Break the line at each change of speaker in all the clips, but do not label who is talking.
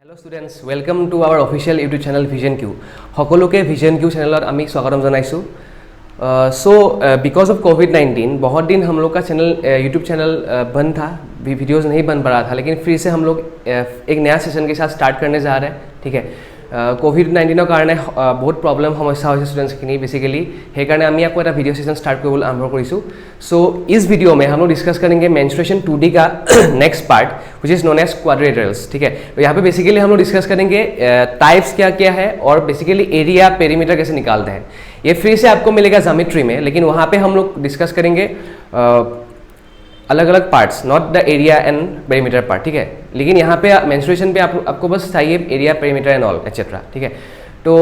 Hello students, welcome to our official YouTube channel Vision Q. সকলোকে Vision Q channel আমি स्वागतम জনাইছো। So because of COVID-19 बहुत दिन हम लोग का चैनल YouTube चैनल बंद था, वीडियोस नहीं बन पा रहा था, लेकिन फिर से हम लोग एक नया सेशन के साथ स्टार्ट करने जा रहे हैं। ठीक है, कोविड-19 কাৰণে बहुत प्रॉब्लम समस्या হৈছে स्टूडेंट्सखिनि बेसिकली সেইকাৰণে আমি আকৌ এটা वीडियो सेशन स्टार्ट কৰিবলৈ আৰম্ভ কৰিছো। सो इस वीडियो में हम लोग डिस्कस करेंगे मेंस्ट्रुएशन 2D का next part which is known as quadrilaterals. ठीक है, तो यहाँ पे बेसिकली हम लोग डिस्कस करेंगे टाइप्स क्या क्या है और बेसिकली एरिया पेरीमीटर कैसे निकालते हैं। ये फिर से आपको मिलेगा ज्योमेट्री में, लेकिन वहाँ पे हम लोग डिस्कस करेंगे अलग अलग parts, not the area and perimeter part. ठीक है, लेकिन यहाँ पे मेंस्ट्रुएशन पे आपको बस चाहिए area perimeter and all etcetera. ठीक है, तो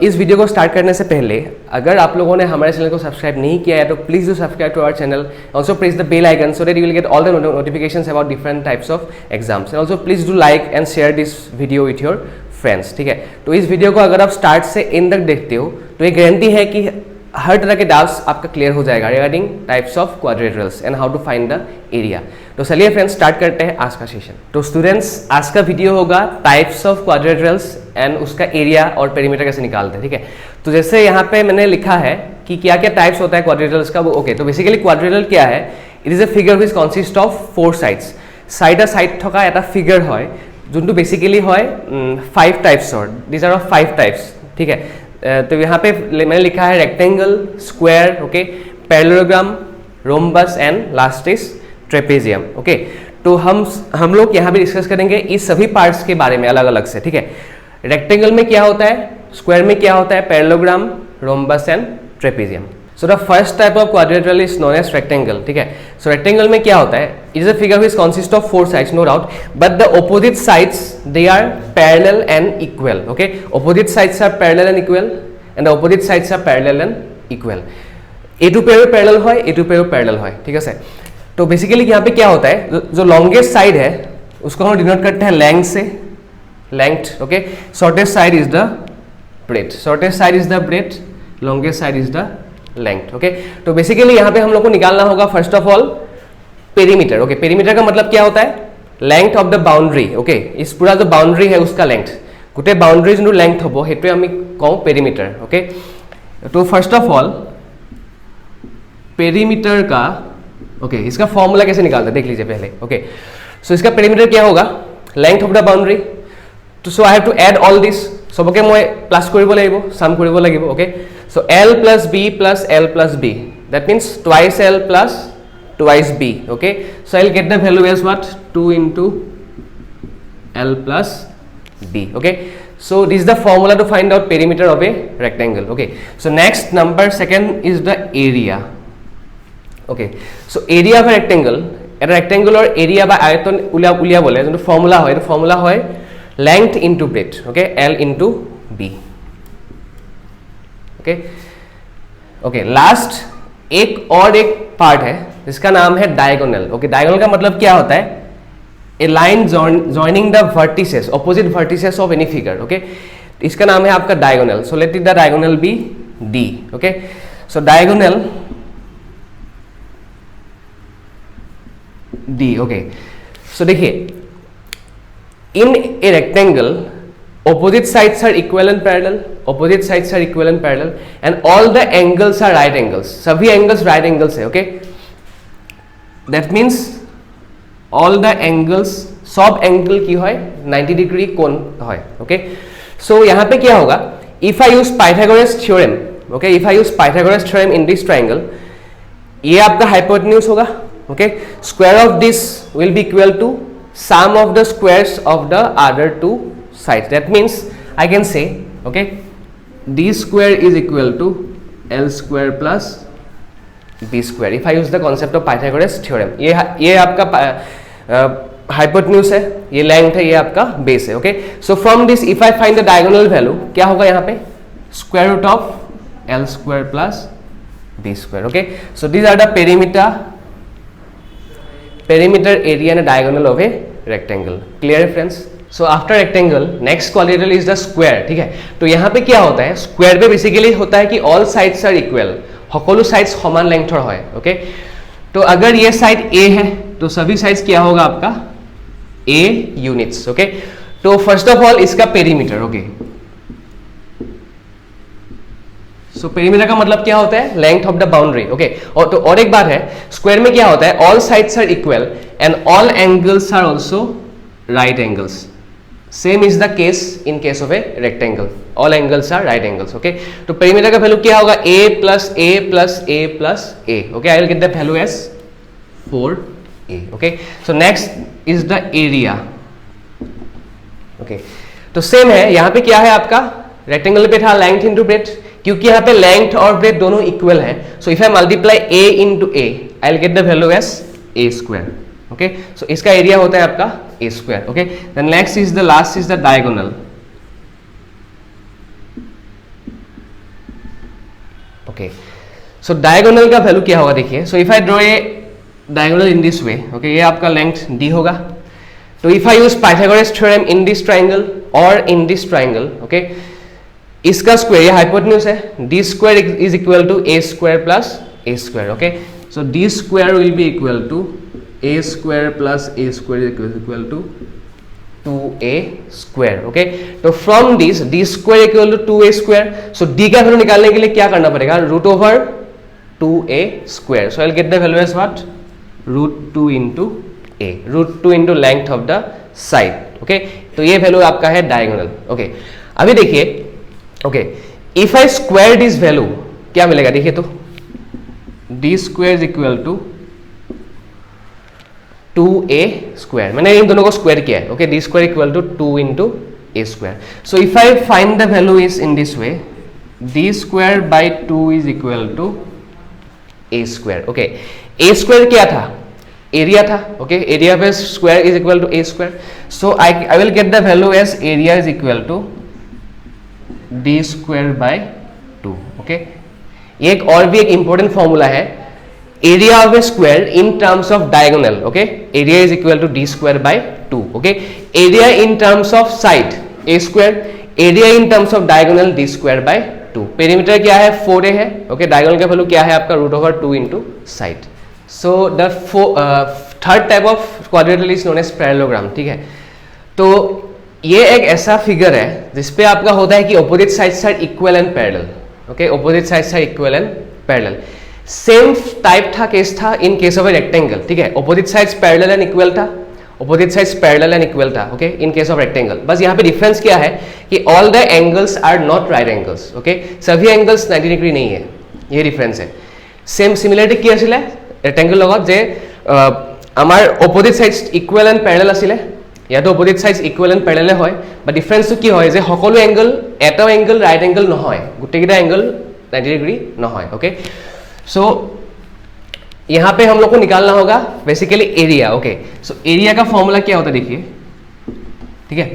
इस वीडियो को स्टार्ट करने से पहले अगर आप लोगों ने हमारे चैनल को सब्सक्राइब नहीं किया है तो please do subscribe to our channel, also press the bell icon so that you will get all the notifications about different types of exams, and also please do like and share this video with your friends. ठीक है, तो इस video को अगर आप start से and तक देखते हो तो ये गारंटी है कि हर तरह के डाउट्स आपका क्लियर हो जाएगा regarding types of quadrilaterals and how to find the area. तो चलिए फ्रेंड्स स्टार्ट करते हैं आज का सेशन। तो स्टूडेंट्स आज का वीडियो होगा टाइप्स ऑफ क्वाड्रिलेटरल्स एंड उसका एरिया और पेरीमीटर कैसे निकालते हैं। ठीक है, तो जैसे यहाँ पे मैंने लिखा है कि क्या क्या टाइप्स होता है क्वाड्रिलेटरल्स का, वो ओके। तो बेसिकली क्वाड्रिलेटरल क्या है? It is a figure which consist of 4 sides. Side থকা এটা फिगर হয় যোনটো बेसिकली হয় 5 टाइप्सर, दिस आर ऑफ 5 टाइप्स। ठीक है, तो यहाँ पे मैंने लिखा है rectangle, square, okay, parallelogram, rhombus and last is trapezium. Okay, तो हम लोग यहाँ पे डिस्कस करेंगे इस सभी पार्ट्स के बारे में अलग अलग से। ठीक है, रेक्टेंगल में क्या होता है, स्क्वायर में क्या होता है, parallelogram, rhombus and trapezium. So the first type of quadrilateral is known as rectangle. ठीक है, सो रेक्टेंगल में क्या होता है? It is a figure which consist of 4 sides, no doubt, but the opposite sides they are parallel and equal. Okay, opposite sides are parallel and equal and opposite sides are parallel and equal. एटू pair parallel है, एटू pair parallel है। ठीक है, तो basically यहाँ पे क्या होता है, जो लॉन्गेस्ट साइड है उसको हम डिनोट करते हैं लेंथ से, length. Okay, shortest side is the breadth, shortest side is the breadth, longest side is the length. Okay, तो बेसिकली यहाँ पे हम लोग को निकालना होगा first of all perimeter. Okay, perimeter का मतलब क्या होता है? Length of the boundary. Okay, इस पूरा जो बाउंड्री है उसका लेंथ, गोटे बाउंड्री जो लेंथ हम हेतु आम कहूँ पेरीमीटर। ओके, तो फर्स्ट ऑफ ऑल पेरीमीटर का ओके इसका फॉर्मूला कैसे निकालते हैं देख लीजिए पहले। ओके, सो इसका पेरीमीटर क्या होगा? Length of the boundary. तो so I have to add all this, सबके मैं प्लस কৰিব লাগিব, সাম কৰিব লাগিব। Okay, so L plus B plus L plus B, that means twice L plus twice B. Okay, so I'll get the value as what? 2 into L plus B. Okay, so this is the formula to find out perimeter of a rectangle. Okay, so next number second is the area. Okay, so area of a rectangle, a rectangular area by আয়তন উলিয়াবলে যোনটো formula হয়, এটা formula হয় length into breadth. Okay, L into B. Okay okay, last एक और एक part है जिसका नाम है डायगोनल। ओके, डायगोनल का मतलब क्या होता है? A line joining the vertices, opposite vertices of any figure. Okay, इसका नाम है आपका diagonal. So let it the diagonal be D. Okay, so diagonal D. Okay, so देखिए in a rectangle opposite sides are equal and parallel, opposite sides are equal and parallel, and all the angles are right angles, सभी angles right angles है। okay, that means all the angles, सब angle की है 90 degree कोण है। okay, so यहाँ पे क्या होगा? if I use Pythagoras theorem, okay, if I use Pythagoras theorem in this triangle, ये आपका hypotenuse होगा। okay, square of this will be equal to sum of the squares of the other two sides. That means I can say, okay, d square is equal to L square plus b square if I use the concept of Pythagoras theorem. ये आपका hypotenuse है, ये length है, ये आपका base है। okay, so from this if I find the diagonal value, क्या होगा यहाँ पे? square root of L square plus b square. okay, so these are the perimeter, area and diagonal of a rectangle. Clear friends? So after rectangle next quadrilateral is the square. ठीक है, तो यहाँ पे क्या होता है? स्क्वायर पे basically होता है कि ऑल साइड्स आर इक्वल, সকলো साइड्स समान लेंथर है। ओके, तो अगर ये साइड ए है तो सभी साइड्स क्या होगा आपका? A units. ओके, तो फर्स्ट ऑफ ऑल इसका पेरीमीटर, ओके, सो पेरीमीटर का मतलब क्या होता है, length of the boundary, okay. और तो और एक बात है, स्क्वायर में क्या होता है, all sides are equal and all angles are also right angles. Same is the case in case of a rectangle, all angles are right angles, okay. तो पेरीमीटर का वैल्यू क्या होगा, a plus a plus a plus a, okay. I will get the value as 4a, okay. So next is the area, okay. तो same है, यहां पे क्या है आपका, रेक्टेंगल पे था लेंथ इंटू ब्रेथ, क्योंकि यहाँ पे लेंथ और ब्रेथ दोनों इक्वल है, so if I multiply a into a I will get the value as a square, okay. So इसका एरिया होता है आपका a square, okay. Then next is the last is the diagonal, okay. So diagonal का value क्या होगा, देखिए, so if I draw a diagonal in this way, okay, ये आपका लेंथ d होगा। तो if I use Pythagoras theorem in this triangle और इन this triangle, okay, इसका स्क्वायर, ये हाइपोटेन्यूज है, D square is equal to a square plus a square, okay. So D square will be equal to a square plus a square equal to 2a square, okay. तो from this D square equal to 2a square, so D का value निकालने के लिए क्या करना पड़ेगा, root over 2a square, so I will get the value as what, root 2 into a, root 2 into length of the side, okay. तो ये value आपका है डायगोनल, ओके। अभी देखिए, okay, if I square this value क्या मिलेगा, देखिए, तो d square is equal to 2a square, मैंने इन दोनों को स्क्वायर किया है, okay. D square equal to 2 into a square. So if I find the value is in this way, d square by 2 is equal to a square, okay. A square क्या था, area था, okay. Area पे square is equal to a square, so I will get the value as area is equal to D square by 2, okay. एक और भी एक important formula है, area of a square in terms of diagonal, okay, area is equal to D square by 2, okay. Area in terms of side a square, area in terms of diagonal D square by 2। Perimeter क्या है, 4a है, okay. Diagonal का value क्या है आपका, root over 2 into side. So the third type of quadrilateral is known as parallelogram, ठीक है। तो ये एक ऐसा फिगर है जिसपे आपका होता है कि opposite sides are equal and parallel, okay, opposite sides are equal and parallel. Same type था केस था in case of a rectangle, ठीक है। Opposite sides parallel and equal था, opposite sides parallel and equal था, okay, in case of rectangle. बस यहाँ पे difference क्या है कि all the angles are not right angles, okay, सभी एंगल्स 90 डिग्री नहीं है, ये डिफरेंस है। सेम सिमिलरिटी কি আছিলে ৰেক্টেংগল লগত যে আমাৰ opposite sides equal and Pyarelal আছিলে, ইয়াতো opposite sides equal and Pyarelal হয়, বাট ডিফাৰেন্সটো কি হয় যে সকলো এংগল এটা এংগল ৰাইট এংগল নহয়, গোটেইকেইটা এংগল 90 डिग्री নহয়, ओके। सो यहाँ पे हम लोग को निकालना होगा basically area, okay. So area का फॉर्मूला क्या होता है, देखिए, ठीक है,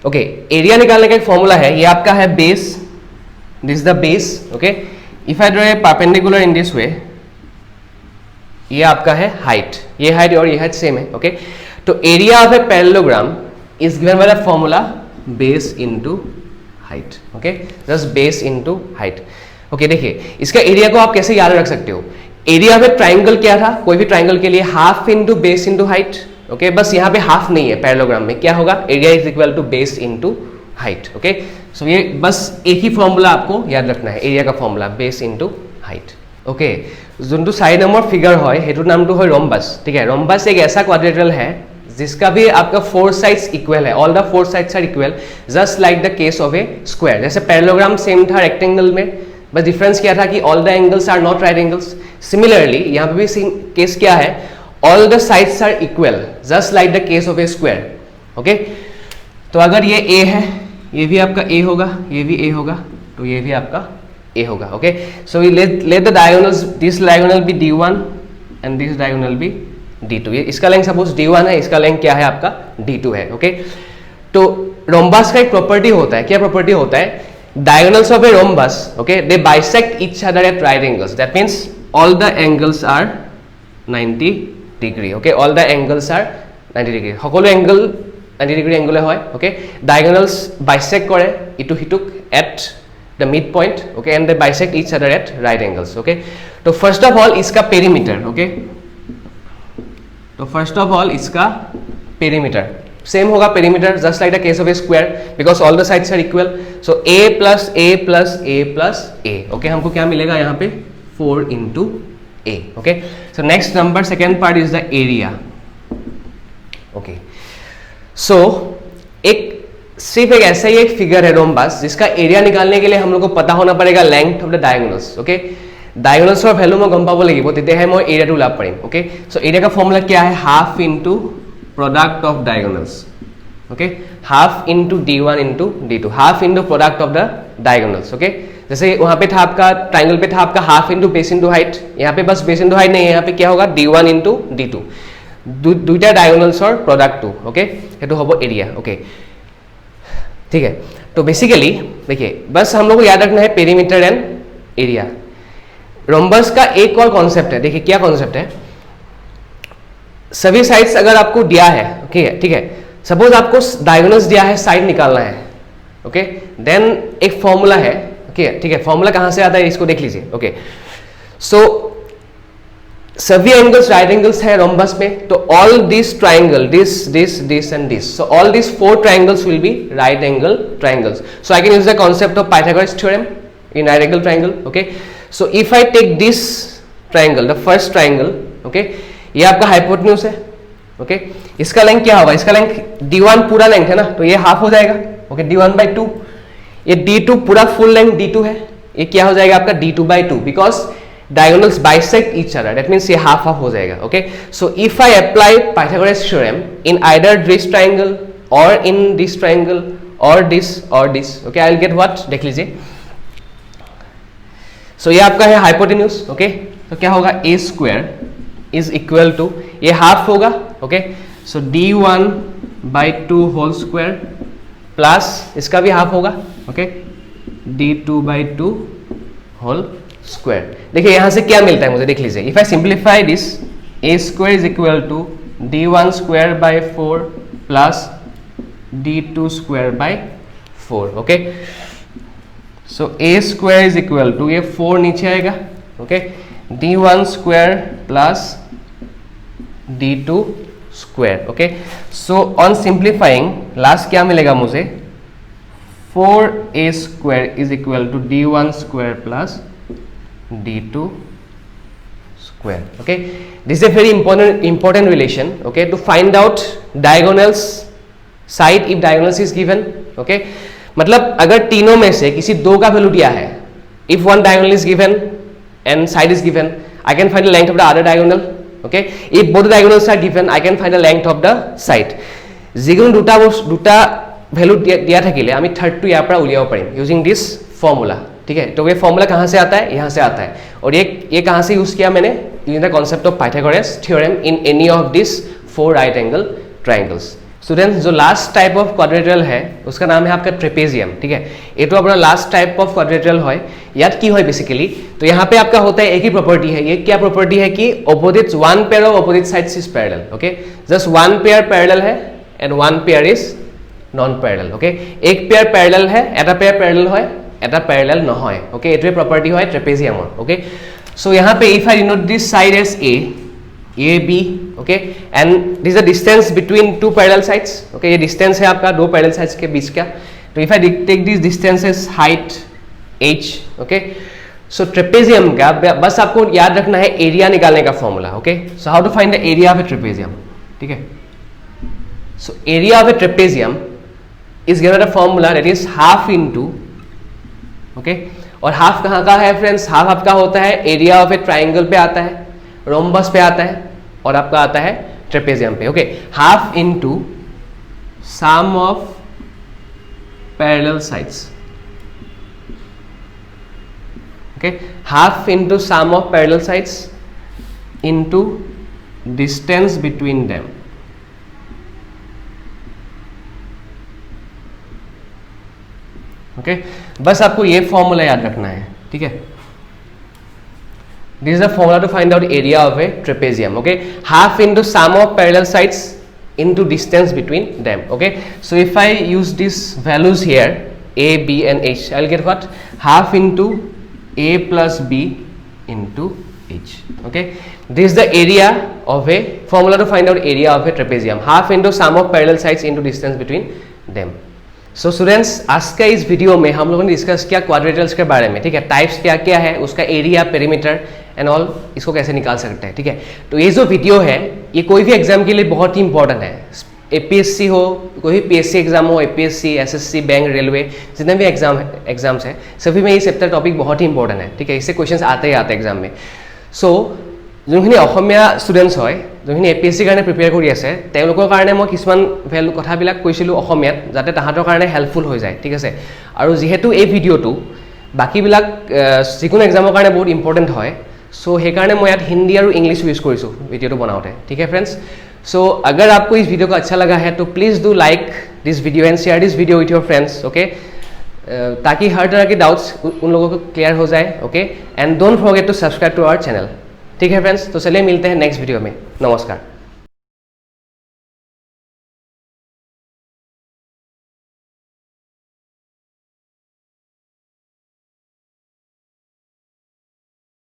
ओके। एरिया निकालने का एक फॉर्मूला है, ये आपका है base, this the base, okay. If I draw A perpendicular in this वे, ये आपका है हाइट, ये हाइट और ये हाइट सेम है, ओके। तो area of a parallelogram is given by the formula base into height, okay, just base into height, okay. देखिए इसका एरिया को आप कैसे याद रख सकते हो, एरिया ऑफ ए ट्राइंगल क्या था, कोई भी ट्राइंगल के लिए half into base into height, okay. बस यहाँ पे हाफ नहीं है, पैरेललोग्राम में क्या होगा, area is equal to base into height, okay. So ये बस एक ही फॉर्मूला आपको याद रखना है, एरिया का formula base into height, okay. जो 4 नंबर फिगर है हेतु नामটো है रम्बास, ठीक है। रम्बास एक ऐसा क्वाड्रिलेटरल है जिसका भी आपका 4 साइड्स इक्वल है, all the 4 sides are equal, just like the case of a square. जैसे पैरेललोग्राम सेम था रेक्टेंगल में, बस डिफरेंस क्या था कि all the angles are not right angles. Similarly यहाँ पे भी सेम केस क्या है, all the sides are equal, just like the case of a square, okay. तो अगर ये a है, ये भी आपका a होगा, ये भी a होगा, तो ये भी आपका a होगा, okay. So we let the diagonals, this diagonal be d1 and this diagonal be d2। ये इसका लेंथ सपोज d1 है, इसका लेंथ क्या है आपका d2 है, ओके। तो रोम्बस का एक प्रॉपर्टी होता है, क्या प्रॉपर्टी होता है, diagonals of a rhombus, okay, they bisect each other at right angles, that means all the angles are 90 degree, okay, all the angles are 90 degree, সকলো angle 90 degree angle হয়, okay। diagonals bisect কৰে ইটো হিটুক at the midpoint, okay, and they bisect each other at right angles, okay। तो first of all इसका perimeter, okay, तो first of all इसका perimeter, same होगा perimeter just like the case of a square because all the sides are equal. So a plus a plus a plus a. Okay, हमको क्या मिलेगा यहाँ पे 4 into a. Okay, so next number second part is the area. Okay, so एक सिर्फ एक ऐसा ही एक फिगर है रोम्बस जिसका एरिया निकालने के लिए हम लोग को पता होना पड़ेगा length of the diagonals. Okay, डायगोनल्सৰ ভ্যালু মই গম পাব লাগিব, তেতিয়াহে মই এৰিয়াটো ওলাব পাৰিম. ওকে, সো এৰিয়া का फॉर्मूला क्या है? Half into product of diagonals. Okay, half into d1 into d2, half into product of the diagonals. Okay, जैसे वहां पे था आपका ट्राइंगल पे था आपका half into base into height, यहाँ पे बस बेस इनटू हाइट नहीं है, यहाँ पे क्या होगा d1 इनटू d2, दुईटा डायगोनल्सৰ प्रोडक्टটো. ओके, हेतु होबो एरिया. ओके, ठीक है. तो बेसिकली देखिए बस हम लोग को याद रखना है पेरीमीटर एंड एरिया. रोम्बस का एक और कॉन्सेप्ट है. देखिए क्या कॉन्सेप्ट है, सभी साइड्स अगर आपको दिया है, ओके ठीक है, सपोज आपको डायगोनल्स दिया है, साइड निकालना है. ओके, देन एक फॉर्मूला है. ओके, ठीक है, फॉर्मूला कहां से आता है इसको देख लीजिए. ओके, सो सभी एंगल्स राइट एंगल्स है रोम्बस में, तो all this triangle this and this, so all this 4 triangles will be right angle triangles. So I can use the concept of Pythagoras theorem in right angle triangle. Okay, so if I take this triangle, the first triangle, okay, ये आपका hypotenuse है. Okay, इसका length क्या होगा? इसका length d1 पूरा length है ना, तो ये हाफ हो जाएगा. Okay, d1/2. ये d2 पूरा फुल लेंथ d2 है, ये क्या हो जाएगा आपका d2/2 because diagonals bisect each other, that means ये हाफ हाफ हो जाएगा. Okay, so if I apply Pythagoras theorem in either this triangle और इन दिस ट्राइंगल और this, okay, I will get what, देख लीजिए. सो ये आपका है हाइपोटेन्यूज. ओके, तो क्या होगा? A square is equal to, ये हाफ होगा. Okay, so d1/2 whole square plus इसका भी हाफ होगा. Okay, d2/2 whole square. देखिए यहां से क्या मिलता है मुझे, देख लीजिए. If I simplify this, a square is equal to d1/4 plus d2/4. Okay, so a square is equal to, ये 4 नीचे आएगा. Okay, d1² plus d2². Okay, so on simplifying last क्या मिलेगा मुझे? 4a² is equal to d1² plus d2². Okay, this is a very important relation. Okay, to find out diagonals side if diagonals is given. Okay, मतलब अगर तीनों में से किसी दो का वैल्यू दिया है, if one diagonal is given and side is given, I can find the length of the other diagonal. Okay, if both diagonals are given, I can find the length of the side. যিকোনো দুটা value দিয়া থাকিলে আমি থার্ডটো ইয়াৰ পৰা উলিয়াব পাৰিম using this formula. ठीक है, तो ये फॉर्मूला कहाँ से आता है? यहाँ से आता है. और ये कहाँ से यूज किया मैंने? Using the concept of Pythagoras theorem in any of this 4 right angle triangles. Students, जो लास्ट टाइप ऑफ क्वाड्रेटरल है उसका नाम है आपका ट्रेपेजियम. ठीक है, ये तो अपना लास्ट टाइप ऑफ क्वाड्रेटरल है. याद की है बेसिकली, तो यहाँ पे आपका होता है एक ही प्रॉपर्टी है. ये क्या प्रॉपर्टी है कि opposites, one pair of opposite sides is parallel. Okay, just one pair parallel है and one pair is non parallel. Okay, एक पेयर पैरेलल है, एटा पेयर पैरेलल है, एटा पैरेलल নহয়. ओके, एटुवे प्रॉपर्टी है ट्रेपेजियमर. ओके, सो यहाँ पे if I denote this side as A B. Okay, and this is the distance between 2 parallel sides. Okay, ये distance है आपका 2 पैरेलल साइड्स के बीच का. तो if I take this distance as height h. Okay, so trapezium का बस आपको याद रखना है एरिया निकालने का formula. Okay, so how to find the area of a trapezium. ठीक है, so area of a trapezium is given the formula that is half into. Okay, और हाफ कहाँ का है फ्रेंड्स? हाफ आपका होता है एरिया ऑफ ए ट्राइंगल पे आता है, रोम्बस पे आता है, और आपका आता है ट्रेपेजियम पे. Okay, half into sum of parallel sides. Okay, half into sum of parallel sides into distance between them. Okay, बस आपको ये फॉर्मूला याद रखना है. ठीक है, this is the formula to find out area of a trapezium. Okay, half into sum of parallel sides into distance between them. Okay, so if I use these values here, a, b and h, I will get what? Half into a plus b into h. Okay, This is the area of a formula to find out area of a trapezium. Half into sum of parallel sides into distance between them. So students, आज का इस video में हम लोगों ने discuss किया क्वाड्रेटर्स के बारे में, ठीक है. टाइप्स क्या क्या है, उसका एरिया, पेरीमीटर एंड ऑल, इसको कैसे निकाल सकते हैं, ठीक है. तो ये जो वीडियो है ये कोई भी एग्जाम के लिए बहुत ही इंपॉर्टेंट है. एपीएससी हो, कोई भी पीएससी एग्जाम हो, एपीएससी, एसएससी, बैंक, रेलवे, जितने भी एग्जाम्स हैं सभी में ये चैप्टर टॉपिक बहुत ही इंपॉर्टेंट है, ठीक है. इससे क्वेश्चंस आते ही आते हैं एग्जाम में. सो যোনখিনি অসমীয়া ষ্টুডেণ্টছ হয়, যোনখিনি এপিএছচিৰ কাৰণে প্ৰিপেয়াৰ কৰি আছে, তেওঁলোকৰ কাৰণে মই কিছুমান কথাবিলাক কৈছিলোঁ অসমীয়াত, যাতে তাহাঁতৰ কাৰণে হেল্পফুল হৈ যায়, ঠিক আছে. আৰু যিহেতু এই ভিডিঅ'টো বাকীবিলাক যিকোনো এক্সামৰ কাৰণে বহুত ইম্পৰ্টেণ্ট হয়, চ' সেইকাৰণে মই ইয়াত হিন্দী আৰু ইংলিছ ইউজ কৰিছোঁ वीडियो बनाते, ठीक है फ्रेंड्स. सो अगर आपको इस वीडियो को अच्छा लगा है तो please do like this video and share this video with your friends, okay, ताकि हर तरह के डाउट्स उन लोगों को क्लियर हो जाए, okay. And don't forget to subscribe to our channel, ठीक है फ्रेंड्स. तो चलिए मिलते हैं नेक्स्ट वीडियो में. नमस्कार.